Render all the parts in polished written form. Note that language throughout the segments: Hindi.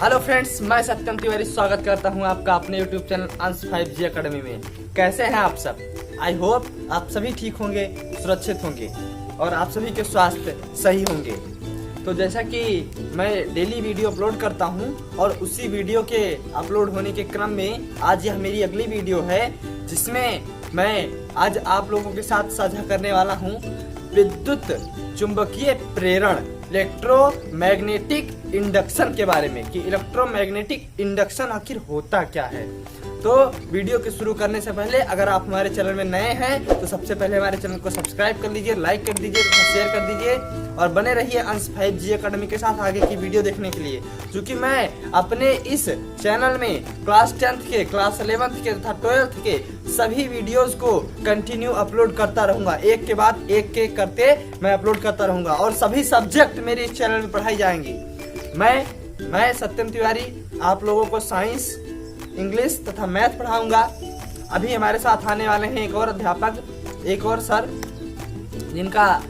हेलो फ्रेंड्स, मैं सत्यम तिवारी स्वागत करता हूं आपका अपने यूट्यूब चैनल अंश 5G अकेडमी में। कैसे हैं आप सब? आई होप आप सभी ठीक होंगे, सुरक्षित होंगे और आप सभी के स्वास्थ्य सही होंगे। तो जैसा कि मैं डेली वीडियो अपलोड करता हूं और उसी वीडियो के अपलोड होने के क्रम में आज यह मेरी अगली वीडियो है, जिसमें मैं आज आप लोगों के साथ साझा करने वाला हूं विद्युत चुंबकीय प्रेरण इलेक्ट्रोमैग्नेटिक इंडक्शन के बारे में कि इलेक्ट्रोमैग्नेटिक इंडक्शन आखिर होता क्या है। तो वीडियो के शुरू करने से पहले अगर आप हमारे चैनल में नए हैं तो सबसे पहले हमारे चैनल को सब्सक्राइब कर लीजिए, लाइक कर दीजिए, शेयर कर दीजिए और बने रहिए अंश 5G अकेडमी के साथ आगे की वीडियो देखने के लिए। क्योंकि मैं अपने इस चैनल में क्लास 10th के, क्लास 11th के तथा 12th के सभी वीडियोस को कंटिन्यू अपलोड करता रहूंगा। एक के बाद एक करते मैं अपलोड करता रहूंगा और सभी सब्जेक्ट मेरे इस चैनल में पढ़ाई जाएंगी। मैं सत्यम तिवारी आप लोगों को साइंस, इंग्लिश तथा मैथ पढ़ाऊंगा। अभी हमारे साथ आने वाले हैं एक और अध्यापक, एक और सर, जिनका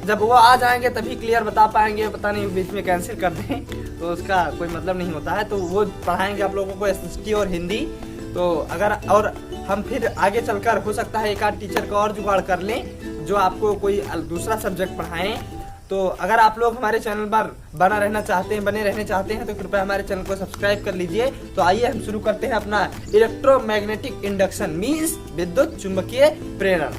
जब वो आ जाएंगे तभी क्लियर बता पाएंगे, पता नहीं बीच में कैंसिल कर दें तो उसका कोई मतलब नहीं होता है। तो वो पढ़ाएंगे आप लोगों को SST और हिंदी। तो अगर और हम फिर आगे चलकर हो सकता है एक आध टीचर का और जुगाड़ कर लें जो आपको कोई दूसरा सब्जेक्ट पढ़ाएं। तो अगर आप लोग हमारे चैनल पर बने रहना चाहते हैं तो कृपया हमारे चैनल को सब्सक्राइब कर लीजिए। तो आइए हम शुरू करते हैं अपना इलेक्ट्रोमैग्नेटिक इंडक्शन मींस विद्युत चुंबकीय प्रेरण।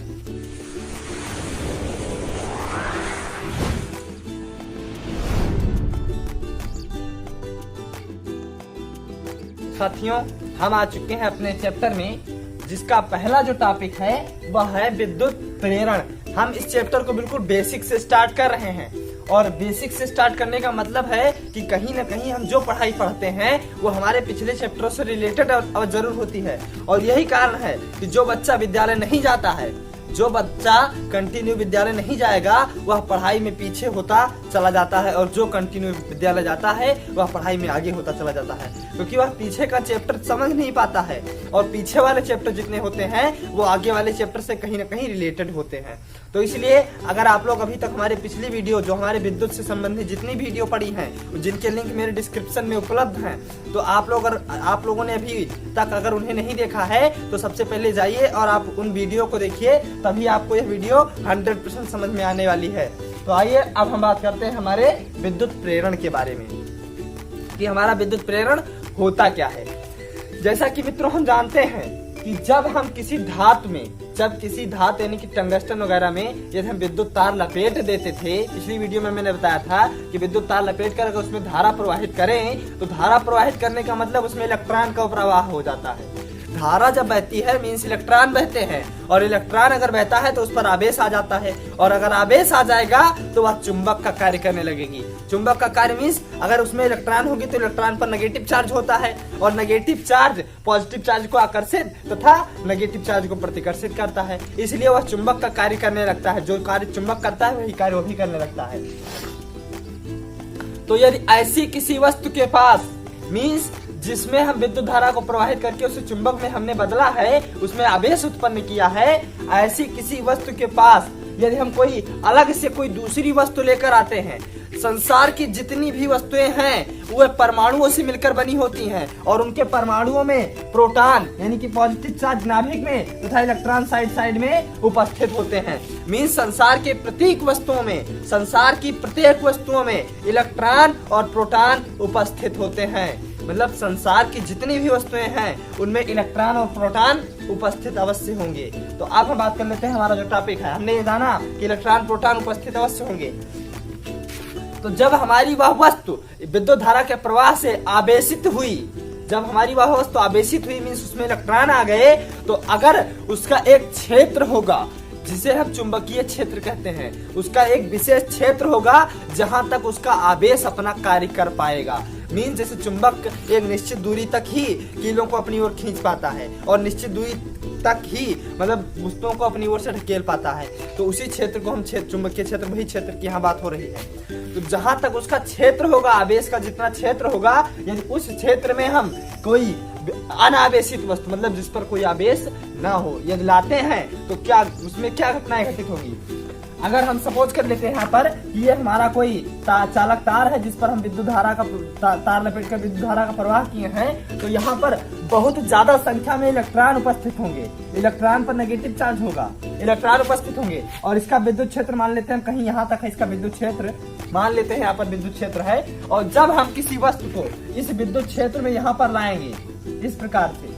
साथियों, हम आ चुके हैं अपने चैप्टर में, जिसका पहला जो टॉपिक है वह है विद्युत प्रेरण। हम इस चैप्टर को बिल्कुल बेसिक से स्टार्ट कर रहे हैं और बेसिक से स्टार्ट करने का मतलब है कि कहीं ना कहीं हम जो पढ़ाई पढ़ते हैं वो हमारे पिछले चैप्टरों से रिलेटेड जरूर होती है। और यही कारण है कि जो बच्चा विद्यालय नहीं जाता है, जो बच्चा कंटिन्यू विद्यालय नहीं जाएगा वह पढ़ाई में पीछे होता चला जाता है और जो कंटिन्यू विद्यालय जाता है वह पढ़ाई में आगे होता चला जाता है, क्योंकि वह पीछे का चैप्टर समझ नहीं पाता है और पीछे वाले चैप्टर जितने होते हैं वो आगे वाले चैप्टर से कहीं ना कहीं रिलेटेड होते हैं। तो इसलिए अगर आप लोग अभी तक हमारे पिछली वीडियो जो हमारे विद्युत से संबंधित जितनी वीडियो पढ़ी हैं, जिनके लिंक मेरे डिस्क्रिप्शन में उपलब्ध हैं, तो आप लोगों ने अभी तक अगर उन्हें नहीं देखा है तो सबसे पहले जाइए और आप उन वीडियो को देखिए, तभी आपको यह वीडियो 100% समझ में आने वाली है। तो आइए अब हम बात करते हैं हमारे विद्युत प्रेरण के बारे में कि हमारा विद्युत प्रेरण होता क्या है। जैसा कि मित्रों हम जानते हैं कि जब हम किसी धातु यानी कि टंगस्टन वगैरह में जैसे हम विद्युत तार लपेट देते थे, पिछली वीडियो में मैंने बताया था कि विद्युत तार लपेट कर अगर उसमें धारा प्रवाहित करें तो धारा प्रवाहित करने का मतलब उसमें इलेक्ट्रॉन का प्रवाह हो जाता है। धारा जब बहती है मीन्स इलेक्ट्रॉन बहते हैं और इलेक्ट्रॉन अगर बहता है तो उस पर आवेश आ जाता है और अगर आवेश आ जाएगा तो वह चुंबक का कार्य करने लगेगी। चुंबक का कार्य मीन्स अगर उसमें इलेक्ट्रॉन होगी तो इलेक्ट्रॉन पर नेगेटिव चार्ज होता है और नेगेटिव चार्ज पॉजिटिव चार्ज को आकर्षित तथा नेगेटिव चार्ज को प्रतिकर्षित करता है, इसलिए वह चुंबक का कार्य करने लगता है। जो कार्य चुंबक करता है वही कार्य वो भी करने लगता है। तो यदि ऐसी किसी वस्तु के पास मीन्स जिसमें हम विद्युत धारा को प्रवाहित करके उसे चुंबक में हमने बदला है, उसमें आवेश उत्पन्न किया है, ऐसी किसी वस्तु के पास यदि हम कोई अलग से कोई दूसरी वस्तु लेकर आते हैं, संसार की जितनी भी वस्तुएं हैं वो परमाणुओं से मिलकर बनी होती हैं और उनके परमाणुओं में प्रोटॉन यानी कि पॉजिटिव चार्ज नाभिक में तथा इलेक्ट्रॉन साइड में उपस्थित होते हैं। मीन्स संसार की प्रत्येक वस्तुओं में इलेक्ट्रॉन और प्रोटॉन उपस्थित होते हैं। मतलब संसार की जितनी भी वस्तुएं हैं उनमें इलेक्ट्रॉन और प्रोटॉन उपस्थित अवश्य होंगे। तो अब हम बात कर लेते हैं हमारा जो टॉपिक है, हमने ये जाना कि इलेक्ट्रॉन प्रोटॉन उपस्थित अवश्य होंगे। तो जब हमारी वह वस्तु विद्युत धारा के प्रवाह से आवेशित हुई, मीन्स उसमें इलेक्ट्रॉन आ गए, तो अगर उसका एक क्षेत्र होगा जिसे हम चुंबकीय क्षेत्र कहते हैं, उसका एक विशेष क्षेत्र होगा जहां तक उसका आवेश अपना कार्य कर पाएगा। मीन जैसे चुंबक एक निश्चित दूरी तक ही कीलों को अपनी ओर खींच पाता है और निश्चित दूरी तक ही मतलब वस्तुओं को अपनी ओर से ढकेल पाता है, तो उसी क्षेत्र को हम चुंबकीय क्षेत्र, वही क्षेत्र की यहाँ बात हो रही है। तो जहां तक उसका क्षेत्र होगा, आवेश का जितना क्षेत्र होगा, यदि उस क्षेत्र में हम कोई अनावेशित वस्तु मतलब जिस पर कोई आवेश ना हो यदि लाते हैं तो क्या उसमें क्या घटनाएं घटित होगी। अगर हम सपोज कर लेते हैं यहाँ पर कि ये हमारा कोई चालक तार है जिस पर हम विद्युत धारा का तार लपेट कर विद्युत धारा का प्रवाह किए हैं, तो यहाँ पर बहुत ज्यादा संख्या में इलेक्ट्रॉन उपस्थित होंगे। इलेक्ट्रॉन पर नेगेटिव चार्ज होगा, इलेक्ट्रॉन उपस्थित होंगे और इसका विद्युत क्षेत्र मान लेते हैं हम कहीं यहाँ तक है, इसका विद्युत क्षेत्र मान लेते हैं यहाँ पर विद्युत क्षेत्र है। और जब हम किसी वस्तु को इस विद्युत क्षेत्र में यहाँ पर लाएंगे इस प्रकार से,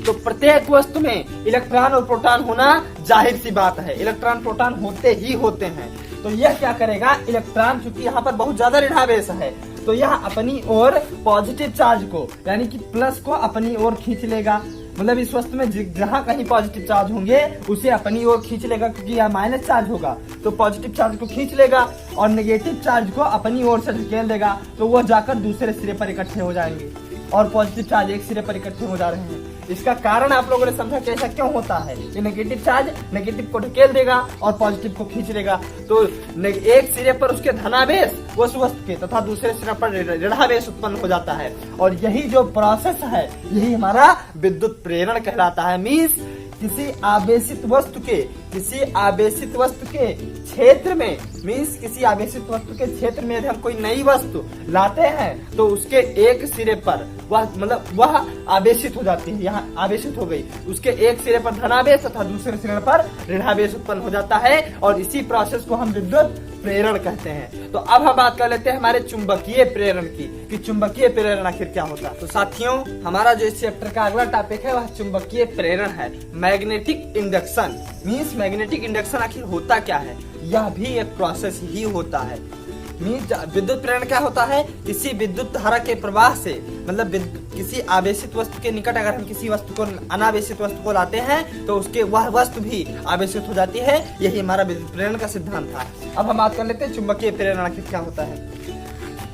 तो प्रत्येक वस्तु में इलेक्ट्रॉन और प्रोटॉन होना जाहिर सी बात है, इलेक्ट्रॉन प्रोटॉन होते ही होते हैं। तो यह क्या करेगा, इलेक्ट्रॉन चूंकि यहाँ पर बहुत ज्यादा ऋणावेश है, तो यह अपनी ओर पॉजिटिव चार्ज को यानी कि प्लस को अपनी ओर खींच लेगा। मतलब इस वस्तु में जहाँ कहीं पॉजिटिव चार्ज होंगे उसे अपनी ओर खींच लेगा, क्योंकि यह माइनस चार्ज होगा तो पॉजिटिव चार्ज को खींच लेगा और नेगेटिव चार्ज को अपनी ओर से धकेल देगा, तो वह जाकर दूसरे सिरे पर इकट्ठे हो जाएंगे और पॉजिटिव चार्ज एक सिरे पर इकट्ठे हो जा रहे हैं। इसका कारण आप लोगों ने समझा कि ऐसा क्यों होता है। ये नेगेटिव चार्ज नेगेटिव को ढकेल देगा और पॉजिटिव को खींच लेगा, तो एक सिरे पर उसके धनावेश उस वस्तु के तथा दूसरे सिरे पर ऋणावेश उत्पन्न हो जाता है। और यही जो प्रोसेस है यही हमारा विद्युत प्रेरण कहलाता है। मींस किसी आवेशित वस्तु के क्षेत्र में, मींस किसी आवेशित वस्तु के क्षेत्र में यदि हम कोई नई वस्तु लाते हैं तो उसके एक सिरे पर वह आवेशित हो जाती है, यहाँ आवेशित हो गई, उसके एक सिरे पर धनावेश तथा दूसरे सिरे पर ऋणावेश उत्पन्न हो जाता है और इसी प्रोसेस को हम विद्युत प्रेरण कहते हैं। तो अब हम बात कर लेते हैं हमारे चुंबकीय प्रेरण की, कि चुंबकीय प्रेरण आखिर क्या होता है। तो साथियों, हमारा जो इस चैप्टर का अगला टॉपिक है वह चुंबकीय प्रेरण है, magnetic induction. Means magnetic induction आखिर होता क्या है, यह भी एक प्रोसेस ही होता है। मींस विद्युत प्रेरण क्या होता है, किसी विद्युत धारा के प्रवाह से, मतलब किसी आवेशित वस्तु के निकट अगर हम किसी वस्तु को अनावेशित वस्तु को लाते हैं तो उसके वह वस्तु भी आवेशित हो जाती है। यही हमारा विद्युत प्रेरण का सिद्धांत था। अब हम बात कर लेते हैं चुंबकीय प्रेरण आखिर क्या होता है।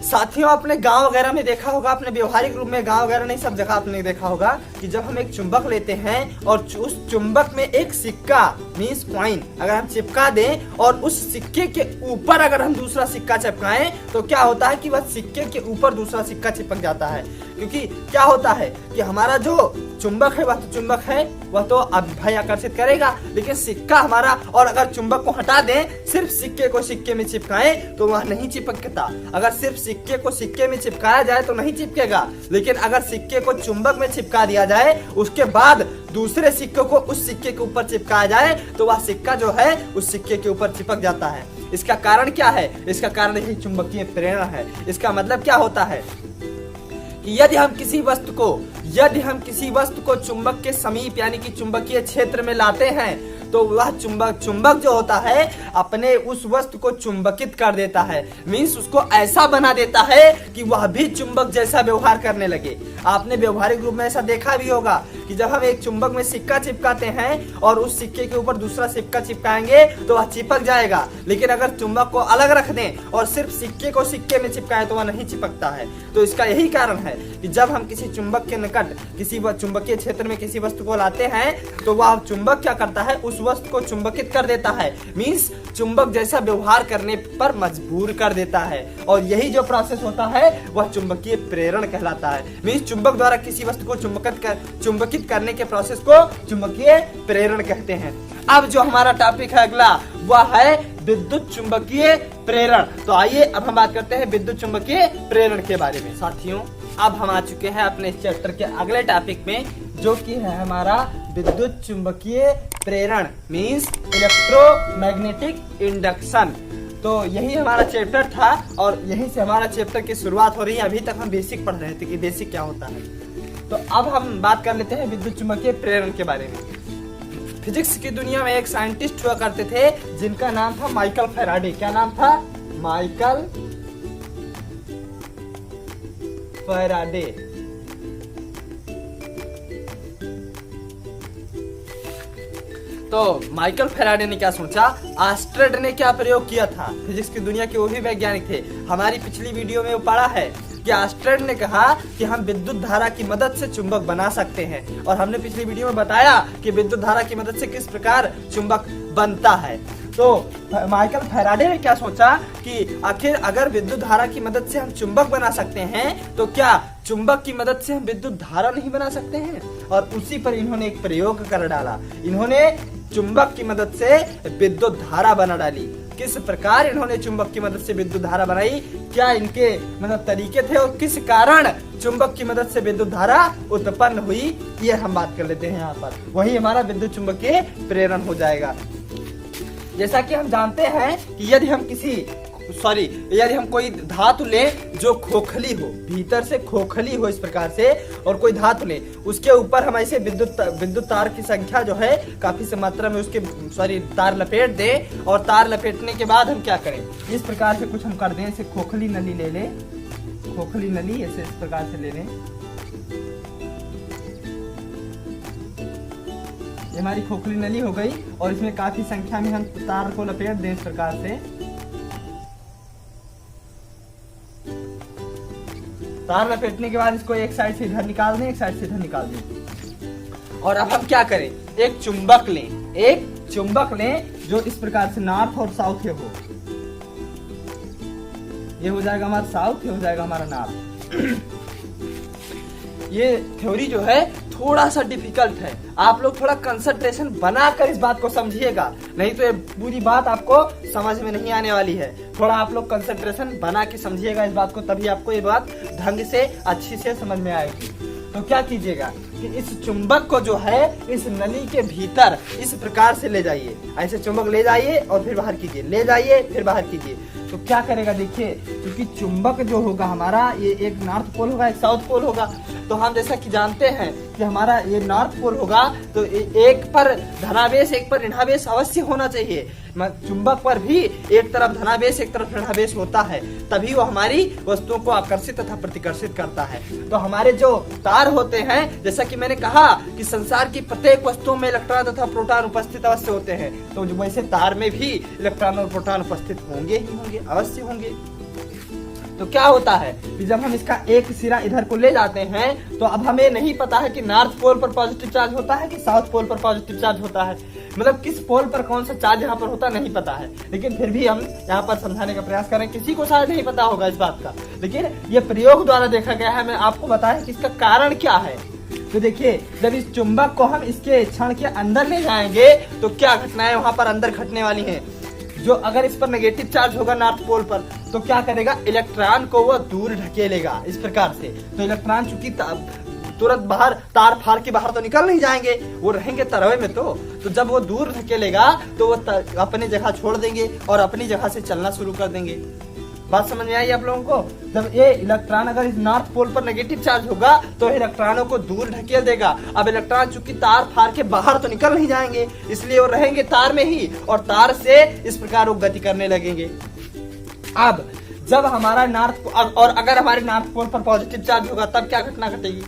साथियों, आपने गांव वगैरह में देखा होगा, अपने व्यवहारिक रूप में गांव वगैरह नहीं, सब जगह आपने देखा होगा कि जब हम एक चुंबक लेते हैं और उस चुंबक में एक सिक्का मींस कॉइन अगर हम चिपका दें और उस सिक्के के ऊपर अगर हम दूसरा सिक्का चिपकाएं तो क्या होता है कि वह सिक्के के ऊपर दूसरा सिक्का चिपक जाता है। क्योंकि क्या होता है कि हमारा जो चुंबक है वह तो चुंबक है, वह तो अभ्याय आकर्षित करेगा, लेकिन सिक्का हमारा, और अगर चुंबक को हटा दें, सिर्फ सिक्के को सिक्के में चिपकाएं तो वह नहीं चिपकता। अगर सिर्फ सिक्के को सिक्के में चिपकाया जाए तो नहीं चिपकेगा, लेकिन अगर सिक्के को चुंबक में चिपका दिया जाए उसके बाद दूसरे सिक्के को उस सिक्के के ऊपर चिपकाया जाए तो वह सिक्का जो है उस सिक्के के ऊपर चिपक जाता है। इसका कारण क्या है, इसका कारण यही चुंबकीय प्रेरण है। इसका मतलब क्या होता है कि यदि हम किसी वस्तु को चुंबक के समीप यानी कि चुंबकीय क्षेत्र में लाते हैं तो वह चुंबक जो होता है अपने उस वस्तु को चुंबकित कर देता है। मींस उसको ऐसा बना देता है कि वह भी चुंबक जैसा व्यवहार करने लगे। आपने व्यवहारिक रूप में ऐसा देखा भी होगा कि जब हम एक चुंबक में सिक्का चिपकाते हैं और उस सिक्के के ऊपर दूसरा सिक्का चिपकाएंगे तो वह चिपक जाएगा, लेकिन अगर चुंबक को अलग रख दें और सिर्फ सिक्के को सिक्के में चिपकाएं तो वह नहीं चिपकता है। तो इसका यही कारण है कि जब हम किसी चुंबक के निकट किसी चुंबकीय क्षेत्र में किसी वस्तु को लाते हैं तो वह चुंबक क्या करता है, उस वस्तु को चुंबकित कर देता है। मींस चुंबक जैसा व्यवहार करने पर मजबूर कर देता है, और यही जो प्रोसेस होता है वह चुंबकीय प्रेरण कहलाता है। मींस चुंबक द्वारा किसी वस्तु को चुंबकित करने के प्रोसेस को चुंबकीय प्रेरण कहते हैं। अब जो हमारा टॉपिक है अगला वह है विद्युत चुंबकीय प्रेरण। तो आइए अब हम बात करते हैं विद्युत चुंबकीय प्रेरण के बारे में। साथियों, अब हम आ चुके हैं अपने चैप्टर के अगले टॉपिक में, जो कि है हमारा विद्युत चुंबकीय प्रेरण मींस इलेक्ट्रोमैग्नेटिक इंडक्शन। तो यही हमारा चैप्टर था और यहीं से हमारा चैप्टर की शुरुआत हो रही है। अभी तक हम बेसिक पढ़ रहे थे कि बेसिक क्या होता है। तो अब हम बात कर लेते हैं विद्युत चुंबकीय प्रेरण के बारे में। फिजिक्स की दुनिया में एक साइंटिस्ट हुआ करते थे जिनका नाम था माइकल फैराडे। क्या नाम था? Michael Faraday. तो माइकल फैराडे ने क्या सोचा, आस्ट्रेड ने क्या प्रयोग किया था। फिजिक्स की दुनिया के वो भी वैज्ञानिक थे। हमारी पिछली वीडियो में वो पढ़ा है कि आस्ट्रेड ने कहा कि हम विद्युत धारा की मदद से चुंबक बना सकते हैं, और हमने पिछली वीडियो में बताया कि विद्युत धारा की मदद से किस प्रकार चुंबक बनता है। तो माइकल फैराडे ने क्या सोचा कि आखिर अगर विद्युत धारा की मदद से हम चुंबक बना सकते हैं तो क्या चुंबक की मदद से हम विद्युत धारा नहीं बना सकते हैं। और उसी पर इन्होंने एक प्रयोग कर डाला। इन्होंने चुंबक की मदद से विद्युत धारा बना डाली। किस प्रकार इन्होंने चुंबक की मदद से विद्युत धारा बनाई, क्या इनके मतलब तरीके थे और किस कारण चुंबक की मदद से विद्युत धारा उत्पन्न हुई, ये हम बात कर लेते हैं यहाँ पर। वही हमारा विद्युत चुंबकीय प्रेरण हो जाएगा। जैसा कि हम जानते हैं कि यदि हम कोई धातु लें जो खोखली हो, भीतर से खोखली हो इस प्रकार से, और कोई धातु लें, उसके ऊपर हम ऐसे विद्युत तार की संख्या जो है काफी से मात्रा में उसके तार लपेट दें, और तार लपेटने के बाद हम क्या करें, इस प्रकार से कुछ हम कर दें। इसे खोखली नली ले लें, खोखली नली ऐसे इस प्रकार से ले लें। ये हमारी खोखली नली हो गई, और इसमें काफी संख्या में हम तार को लपेट दें इस प्रकार से। तार लपेटने के बाद इसको एक साइड से इधर निकाल दें, एक साइड से इधर निकाल दें। और अब हम क्या करें, एक चुंबक लें जो इस प्रकार से नॉर्थ और साउथ के हो। ये हो जाएगा हमारा साउथ, ये हो जाएगा हमारा नॉर्थ। ये थ्योरी जो है थोड़ा सा डिफिकल्ट है, आप लोग थोड़ा कंसंट्रेशन बनाकर इस बात को समझिएगा, नहीं तो ये पूरी बात आपको समझ में नहीं आने वाली है। थोड़ा आप लोग कंसंट्रेशन बना के समझिएगा इस बात को, तभी आपको ये बात ढंग से अच्छी से समझ में आएगी। तो क्या कीजिएगा कि इस चुंबक को जो है इस नली के भीतर इस प्रकार से ले जाइए, ऐसे चुंबक ले जाइए और फिर बाहर कीजिए, ले जाइए फिर बाहर कीजिए। तो क्या करेगा देखिए, क्योंकि चुंबक जो होगा हमारा, ये एक नॉर्थ पोल होगा, एक साउथ पोल होगा। तो हम जैसा कि जानते हैं कि हमारा ये नॉर्थ पोल होगा, तो एक पर धनावेश एक पर ऋणावेश अवश्य होना चाहिए। चुंबक पर भी एक तरफ धनावेश एक तरफ ऋणावेश होता है, तभी वो हमारी वस्तुओं को आकर्षित तथा प्रतिकर्षित करता है। तो हमारे जो तार होते हैं, जैसा कि मैंने कहा कि संसार की प्रत्येक वस्तुओं में इलेक्ट्रॉन तथा प्रोटॉन उपस्थित अवश्य होते हैं, तो वैसे तार में भी इलेक्ट्रॉन और प्रोटॉन उपस्थित होंगे ही होंगे, अवश्य होंगे। तो क्या होता है कि जब हम इसका एक सिरा इधर को ले जाते हैं, तो अब हमें नहीं पता है कि नॉर्थ पोल पर पॉजिटिव चार्ज होता है कि साउथ पोल पर पॉजिटिव चार्ज होता है, मतलब किस पोल पर कौन सा चार्ज यहाँ पर होता नहीं पता है। लेकिन फिर भी हम यहाँ पर समझाने का प्रयास करें, किसी को शायद नहीं पता होगा इस बात का, लेकिन ये प्रयोग द्वारा देखा गया है। मैं आपको बताया कि इसका कारण क्या है। तो देखिए, जब इस चुंबक को हम इसके क्षण के अंदर ले जाएंगे तो क्या घटनाएं वहां पर अंदर घटने वाली हैं। जो अगर इस पर नेगेटिव चार्ज होगा नॉर्थ पोल पर, तो क्या करेगा, इलेक्ट्रॉन को वो दूर ढकेलेगा इस प्रकार से। तो इलेक्ट्रॉन चूंकि तुरंत बाहर तार फाड़ के बाहर तो निकल नहीं जाएंगे, वो रहेंगे तरवे में। तो जब वो दूर धकेलेगा तो वो अपनी जगह छोड़ देंगे और अपनी जगह से चलना शुरू कर देंगे। बात समझ में आई आप लोगों को? जब ये इलेक्ट्रॉन अगर इस नॉर्थ पोल पर नेगेटिव चार्ज होगा तो इलेक्ट्रॉनों को दूर ढकेल देगा। अब इलेक्ट्रॉन चूंकि तार फाड़ के बाहर तो निकल नहीं जाएंगे, इसलिए वो रहेंगे तार में ही, और तार से इस प्रकार वो गति करने लगेंगे। अब जब हमारा और अगर हमारे नॉर्थ पोल पर पॉजिटिव चार्ज होगा तब क्या घटना घटेगी,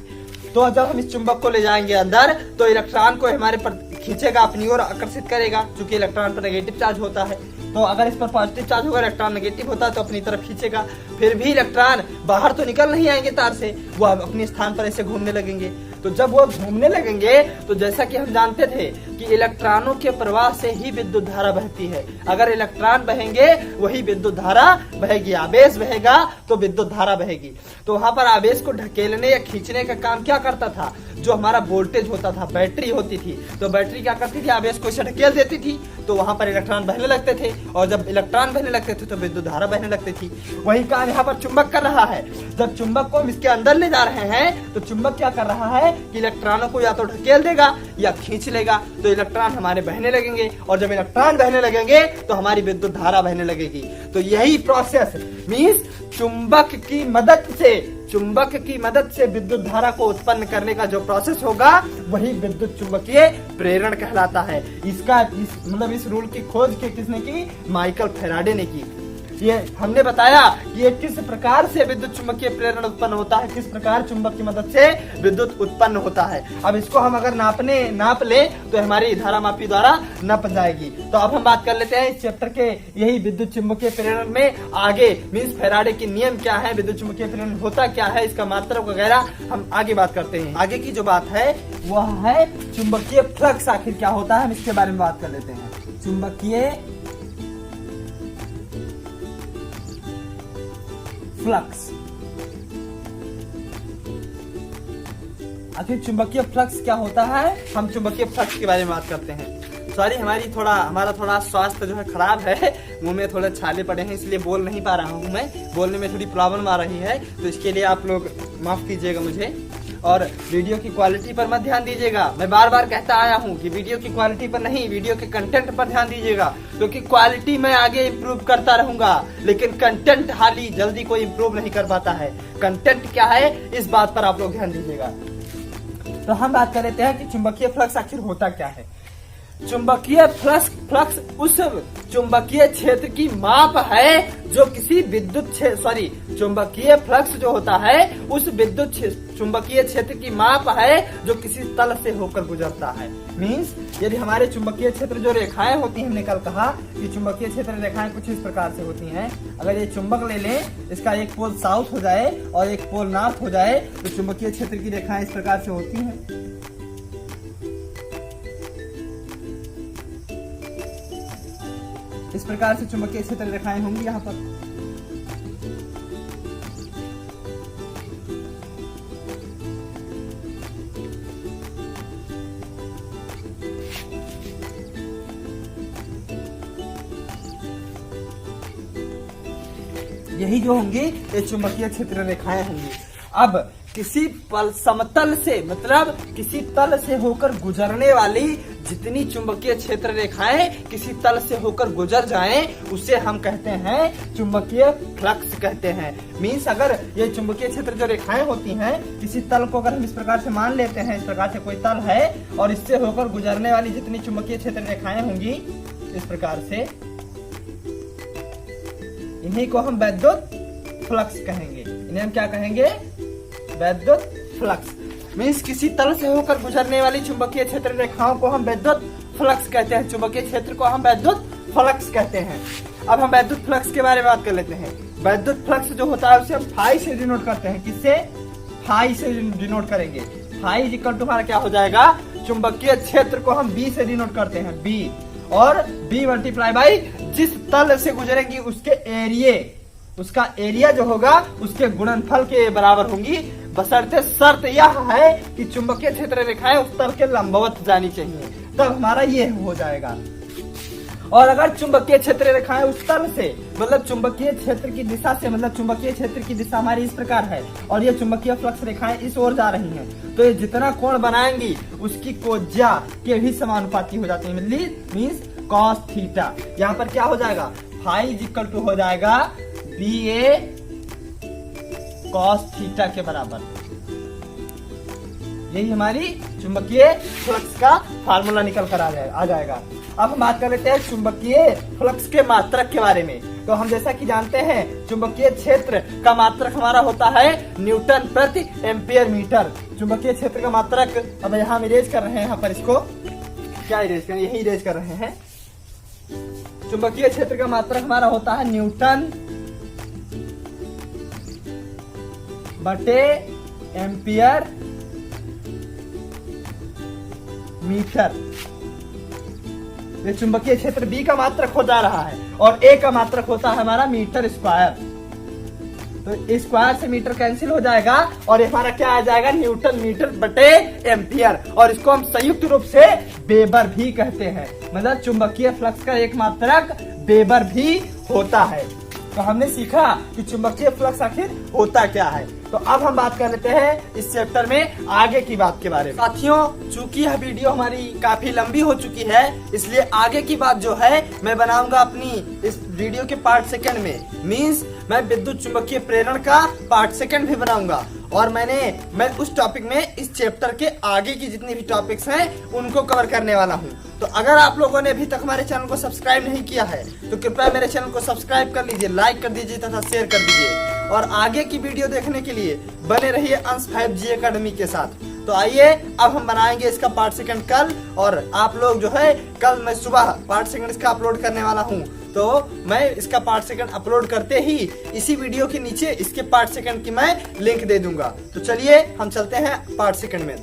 तो जब हम इस चुंबक को ले जाएंगे अंदर, तो इलेक्ट्रॉन को हमारे पर खींचेगा, अपनी ओर आकर्षित करेगा, क्योंकि इलेक्ट्रॉन पर नेगेटिव चार्ज होता है। तो अगर इस पर पॉजिटिव चार्ज होगा, इलेक्ट्रॉन नेगेटिव होता है तो अपनी तरफ खींचेगा। फिर भी इलेक्ट्रॉन बाहर तो निकल नहीं आएंगे तार से, वो अपने स्थान पर ऐसे घूमने लगेंगे। तो जब वो घूमने लगेंगे, तो जैसा कि हम जानते थे कि इलेक्ट्रॉनों के प्रवाह से ही विद्युत धारा बहती है। अगर इलेक्ट्रॉन बहेंगे वही विद्युत धारा बहेगी, आवेश बहेगा तो विद्युत धारा बहेगी। तो वहां पर आवेश को ढकेलने या खींचने का काम क्या करता था, जो हमारा वोल्टेज होता था, बैटरी होती थी, तो बैटरी क्या करती थी, आवेश को इसे ढकेल देती थी, तो वहां पर इलेक्ट्रॉन बहने लगते थे, और जब इलेक्ट्रॉन बहने लगते थे तो विद्युत धारा बहने लगती थी। वही काम यहाँ पर चुंबक कर रहा है। जब चुंबक को हम इसके अंदर ले जा रहे हैं, तो चुंबक क्या कर रहा है कि इलेक्ट्रॉनों को या तो ढकेल देगा या खींच लेगा, तो इलेक्ट्रॉन हमारे बहने लगेंगे, और जब इलेक्ट्रॉन बहने लगेंगे तो हमारी विद्युत धारा बहने लगेगी। तो यही प्रोसेस मींस चुंबक की मदद से विद्युत धारा को उत्पन्न करने का जो प्रोसेस होगा वही विद्युत चुंबकीय प्रेरण कहलाता है। इस रूल की खोज किसने की, माइकल फैराडे ने की। ये हमने बताया कि ये किस प्रकार से विद्युत चुंबकीय प्रेरण उत्पन्न होता है, किस प्रकार चुंबक की मदद से विद्युत उत्पन्न होता है। अब इसको हम अगर नाप ले तो हमारी धारा मापी द्वारा नप जाएगी। तो अब हम बात कर लेते हैं इस चैप्टर के यही विद्युत चुंबकीय प्रेरण में आगे मींस फैराडे के नियम क्या है, विद्युत चुंबकीय प्रेरण होता क्या है, इसका मात्रक वगैरह हम आगे बात करते हैं। आगे की जो बात है वह है चुंबकीय फ्लक्स आखिर क्या होता है, हम इसके बारे में बात कर लेते हैं। चुंबकीय फ्लक्स, आखिर चुंबकीय फ्लक्स क्या होता है, हम चुंबकीय फ्लक्स के बारे में बात करते हैं। सॉरी हमारा थोड़ा स्वास्थ्य जो है खराब है, मुंह में थोड़े छाले पड़े हैं, इसलिए बोल नहीं पा रहा हूँ। मैं बोलने में थोड़ी प्रॉब्लम आ रही है, तो इसके लिए आप लोग माफ कीजिएगा मुझे। और वीडियो की क्वालिटी पर मत ध्यान दीजिएगा। मैं बार बार कहता आया हूँ कि वीडियो की क्वालिटी पर नहीं, वीडियो के कंटेंट पर ध्यान दीजिएगा, क्योंकि क्वालिटी मैं आगे इम्प्रूव करता रहूंगा, लेकिन कंटेंट हाल ही जल्दी कोई इम्प्रूव नहीं कर पाता है। कंटेंट क्या है, इस बात पर आप लोग ध्यान दीजिएगा। तो हम बात कर लेते हैं कि चुंबकीय फ्लक्स आखिर होता क्या है। चुंबकीय फ्लक्स उस चुंबकीय क्षेत्र की माप है जो किसी चुंबकीय फ्लक्स जो होता है उस विद्युत चुंबकीय क्षेत्र की माप है जो किसी तल से होकर गुजरता है। मींस यदि हमारे चुंबकीय क्षेत्र जो रेखाएं होती हैं, हमने कल कहा कि चुंबकीय क्षेत्र रेखाएं कुछ इस प्रकार से होती हैं। अगर ये चुंबक ले लें, इसका एक पोल साउथ हो जाए और एक पोल नॉर्थ हो जाए, तो चुंबकीय क्षेत्र की रेखाएं इस प्रकार से होती हैं। इस प्रकार से चुंबकीय क्षेत्र रेखाएं होंगी यहाँ पर। यही जो होंगी ये चुंबकीय क्षेत्र रेखाएं होंगी। अब किसी समतल से, मतलब किसी तल से होकर गुजरने वाली जितनी चुंबकीय क्षेत्र रेखाएं किसी तल से होकर गुजर जाएं, उसे हम कहते हैं चुंबकीय फ्लक्स कहते हैं। मींस अगर ये चुंबकीय क्षेत्र जो रेखाएं होती हैं, किसी तल को अगर हम इस प्रकार से मान लेते हैं, इस प्रकार से कोई तल है और इससे होकर गुजरने वाली जितनी चुंबकीय क्षेत्र रेखाएं होंगी इस प्रकार से, इन्हीं को हम वैद्युत फ्लक्स कहेंगे। इन्हें हम क्या कहेंगे? वैद्युत फ्लक्स। मींस किसी तल से होकर गुजरने वाली चुंबकीय क्षेत्र रेखाओं को हम वैद्युत फ्लक्स कहते हैं। चुंबकीय क्षेत्र को हम वैद्युत फ्लक्स कहते हैं। अब हम वैद्युत फ्लक्स के बारे में बात कर लेते हैं। वैद्युत फ्लक्स जो होता है उसे हम फाई से डिनोट करते हैं। किससे? फाई से डिनोट करेंगे। फाई इक्वल टू हमारा क्या हो जाएगा? चुंबकीय क्षेत्र को हम बी से डिनोट करते हैं, बी, और बी मल्टीप्लाई बाई जिस तल से गुजरेंगी उसके एरिए, उसका एरिया जो होगा उसके गुणनफल के बराबर होंगी, बशर्ते शर्त यह है कि चुंबकीय क्षेत्र रेखाएं उस तल के लंबवत जानी चाहिए, तब हमारा ये हो जाएगा। और अगर चुंबकीय क्षेत्र रेखाएं उस तल से, मतलब चुंबकीय क्षेत्र की दिशा से, मतलब चुंबकीय क्षेत्र की दिशा हमारी इस प्रकार है और ये चुंबकीय फ्लक्स रेखाएं इस ओर जा रही हैं, तो ये जितना कोण बनाएंगी उसकी कोज्या के भी समानुपाती हो जाती है। Means cos theta. यहाँ पर क्या हो जाएगा? फाई इक्वल टू हो जाएगा बी ए कॉस थीटा के बराबर। यही हमारी चुंबकीय फ्लक्स का फार्मूला निकल कर आ जाएगा। अब हम बात कर लेते हैं चुंबकीय फ्लक्स के मात्रक के बारे में। तो हम जैसा कि जानते हैं चुंबकीय क्षेत्र का मात्रक हमारा होता है न्यूटन प्रति एम्पियर मीटर। चुंबकीय क्षेत्र का मात्रक, अब यहाँ हम इरेज कर रहे हैं, यहाँ पर इसको क्या इरेज करें? यही इरेज कर रहे हैं। चुंबकीय क्षेत्र का मात्रक हमारा होता है न्यूटन बटे एम्पियर मीटर। ये चुंबकीय क्षेत्र बी का मात्रक हो जा रहा है और ए का मात्रक होता है हमारा मीटर स्क्वायर। तो स्क्वायर से मीटर कैंसिल हो जाएगा और हमारा क्या आ जाएगा? न्यूटन मीटर बटे एम्पियर। और इसको हम संयुक्त रूप से वेबर भी कहते हैं। मतलब चुंबकीय फ्लक्स का एक मात्रक वेबर भी होता है। तो हमने सीखा कि चुंबकीय फ्लक्स आखिर होता क्या है। तो अब हम बात कर लेते हैं इस चैप्टर में आगे की बात के बारे में। साथियों, चूंकि यह वीडियो हमारी काफी लंबी हो चुकी है, इसलिए आगे की बात जो है मैं बनाऊंगा अपनी इस वीडियो के पार्ट सेकंड में। मींस मैं विद्युत चुंबकीय प्रेरण का पार्ट सेकंड भी बनाऊंगा और मैं उस टॉपिक में इस चैप्टर के आगे की जितनी भी टॉपिक्स हैं उनको कवर करने वाला हूं। तो अगर आप लोगों ने अभी तक हमारे चैनल को सब्सक्राइब नहीं किया है तो कृपया मेरे चैनल को सब्सक्राइब कर लीजिए, लाइक कर दीजिए तथा शेयर कर दीजिए। और आगे की वीडियो देखने के लिए बने रहिए अंश 5G एकेडमी के साथ। तो आइए अब हम बनाएंगे इसका पार्ट सेकंड कल, और आप लोग जो है कल मैं सुबह पार्ट सेकंड इसका अपलोड करने वाला हूं। तो मैं इसका पार्ट सेकंड अपलोड करते ही इसी वीडियो के नीचे इसके पार्ट सेकंड की मैं लिंक दे दूंगा। तो चलिए हम चलते हैं पार्ट सेकंड में।